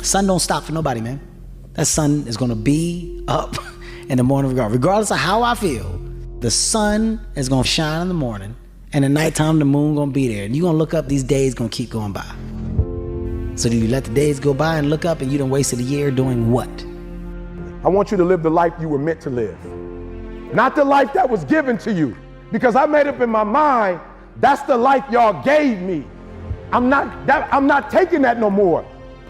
sun don't stop for nobody, man. That sun is gonna be up in the morning regardless of how I feel. The sun is gonna shine in the morning, and at nighttime the moon gonna be there. And you're gonna look up, these days gonna keep going by. So do you let the days go by and look up and you done wasted a year doing what? I want you to live the life you were meant to live. Not the life that was given to you. Because I made up in my mind, that's the life y'all gave me. I'm not taking that no more.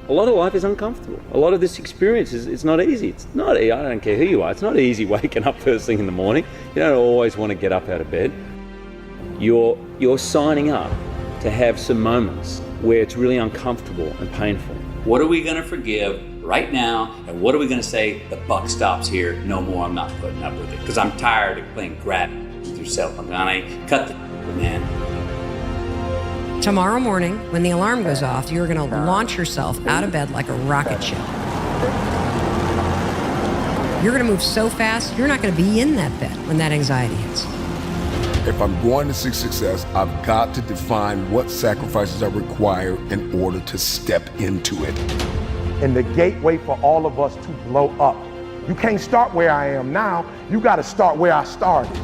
A lot of life is uncomfortable. A lot of this experience is not easy. It's not, I don't care who you are, it's not easy waking up first thing in the morning. You don't always want to get up out of bed. You're signing up to have some moments where it's really uncomfortable and painful. What are we going to forgive right now, and what are we going to say, the buck stops here, no more, I'm not putting up with it, because I'm tired of playing grab with yourself. I'm going to cut the man. Tomorrow morning, when the alarm goes off, you're going to launch yourself out of bed like a rocket ship. You're going to move so fast, you're not going to be in that bed when that anxiety hits. If I'm going to seek success, I've got to define what sacrifices are required in order to step into it. And the gateway for all of us to blow up. You can't start where I am now, you got to start where I started.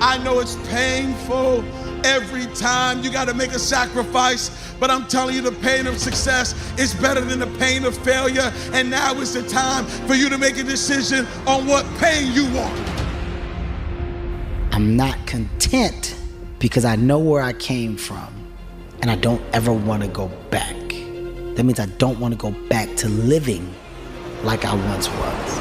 I know it's painful every time you got to make a sacrifice, but I'm telling you, the pain of success is better than the pain of failure, and now is the time for you to make a decision on what pain you want. I'm not content because I know where I came from and I don't ever want to go back. That means I don't want to go back to living like I once was.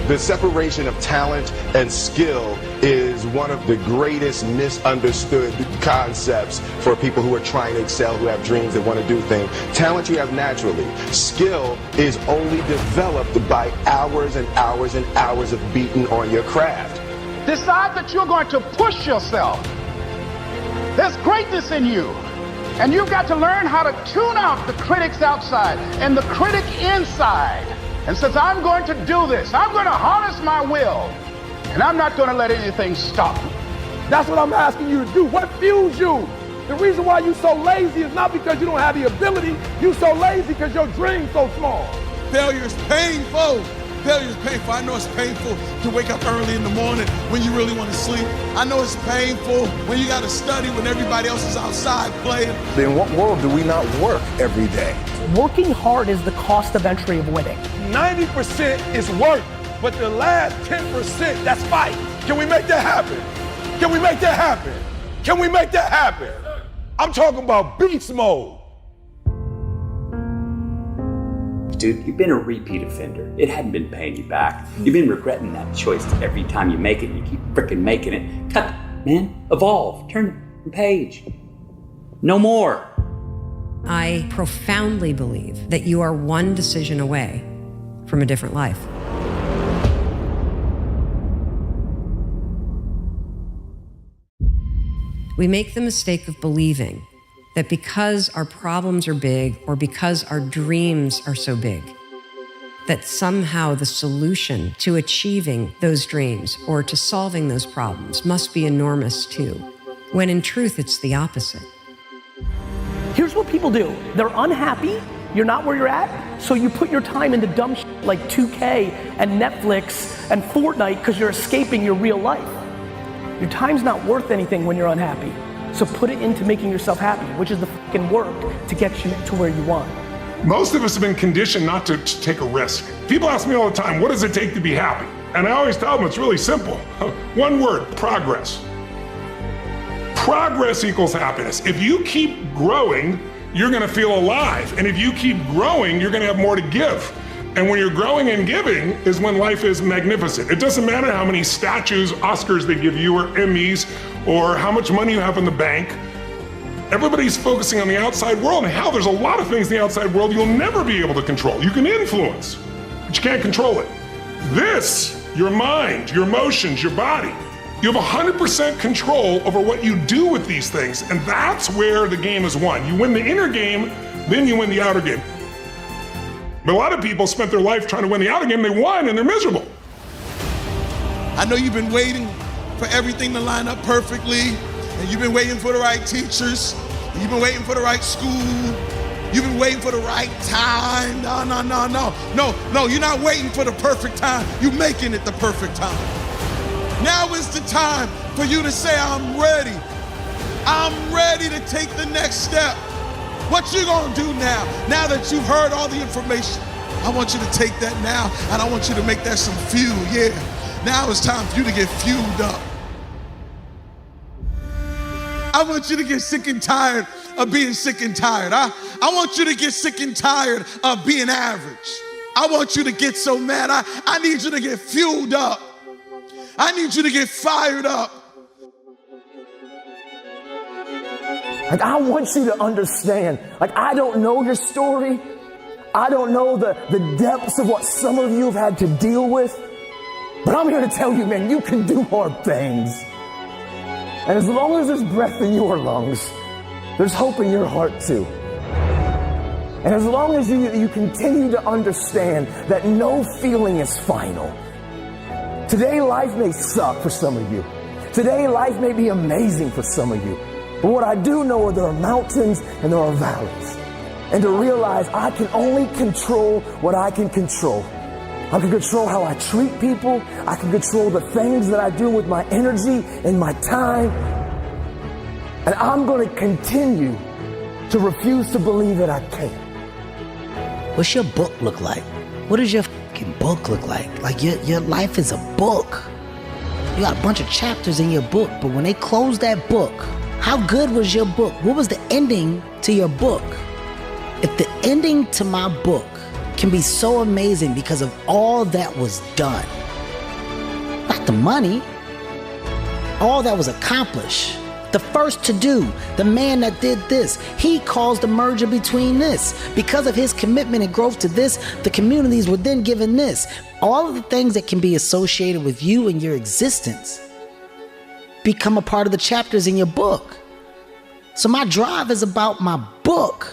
The separation of talent and skill is one of the greatest misunderstood concepts for people who are trying to excel, who have dreams that want to do things. Talent you have naturally. Skill is only developed by hours and hours and hours of beating on your craft. Decide that you're going to push yourself. There's greatness in you. And you've got to learn how to tune out the critics outside and the critic inside. And since I'm going to do this, I'm going to harness my will, and I'm not going to let anything stop me. That's what I'm asking you to do. What fuels you? The reason why you're so lazy is not because you don't have the ability. You're so lazy because your dream's so small. Failure is painful. Failure is painful. I know it's painful to wake up early in the morning when you really want to sleep. I know it's painful when you got to study when everybody else is outside playing. In what world do we not work every day? Working hard is the cost of entry of winning. 90% is work, but the last 10%, that's fight. Can we make that happen? Can we make that happen? Can we make that happen? I'm talking about beast mode. Dude, you've been a repeat offender. It hadn't been paying you back. You've been regretting that choice every time you make it, and you keep frickin' making it. Cut, man. Evolve. Turn the page. No more. I profoundly believe that you are one decision away from a different life. We make the mistake of believing that because our problems are big or because our dreams are so big, that somehow the solution to achieving those dreams or to solving those problems must be enormous too, when in truth it's the opposite. Here's what people do. They're unhappy, you're not where you're at, so you put your time into dumb shit like 2K and Netflix and Fortnite because you're escaping your real life. Your time's not worth anything when you're unhappy. So put it into making yourself happy, which is the fucking work to get you to where you want. Most of us have been conditioned not to take a risk. People ask me all the time, what does it take to be happy? And I always tell them it's really simple. One word, progress. Progress equals happiness. If you keep growing, you're gonna feel alive. And if you keep growing, you're gonna have more to give. And when you're growing and giving is when life is magnificent. It doesn't matter how many statues, Oscars they give you, or Emmys, or how much money you have in the bank. Everybody's focusing on the outside world, and hell, there's a lot of things in the outside world you'll never be able to control. You can influence, but you can't control it. This, your mind, your emotions, your body, you have 100% control over what you do with these things, and that's where the game is won. You win the inner game, then you win the outer game. But a lot of people spent their life trying to win the outer game, they won, and they're miserable. I know you've been waiting for everything to line up perfectly, and you've been waiting for the right teachers, and you've been waiting for the right school, You've been waiting for the right time. No, you're not waiting for the perfect time. You're making it the perfect time. Now is the time for you to say, I'm ready. I'm ready to take the next step. What you gonna do now that you've heard all the information? I want you to take that now, and I want you to make that some fuel, yeah. Now it's time for you to get fueled up. I want you to get sick and tired of being sick and tired. I want you to get sick and tired of being average. I want you to get so mad. I need you to get fueled up. I need you to get fired up. Like, I want you to understand, like, I don't know your story. I don't know the depths of what some of you have had to deal with. But I'm here to tell you, man, you can do hard things. And as long as there's breath in your lungs, there's hope in your heart too. And as long as you continue to understand that no feeling is final. Today life may suck for some of you. Today life may be amazing for some of you. But what I do know is there are mountains and there are valleys. And to realize I can only control what I can control. I can control how I treat people. I can control the things that I do with my energy and my time. And I'm going to continue to refuse to believe that I can't. What's your book look like? What does your fucking book look like? Like your life is a book. You got a bunch of chapters in your book, but when they close that book, how good was your book? What was the ending to your book? If the ending to my book can be so amazing because of all that was done, not the money, all that was accomplished, the first to do, the man that did this, he caused the merger between this. Because of his commitment and growth to this, the communities were then given this. All of the things that can be associated with you and your existence become a part of the chapters in your book. So my drive is about my book.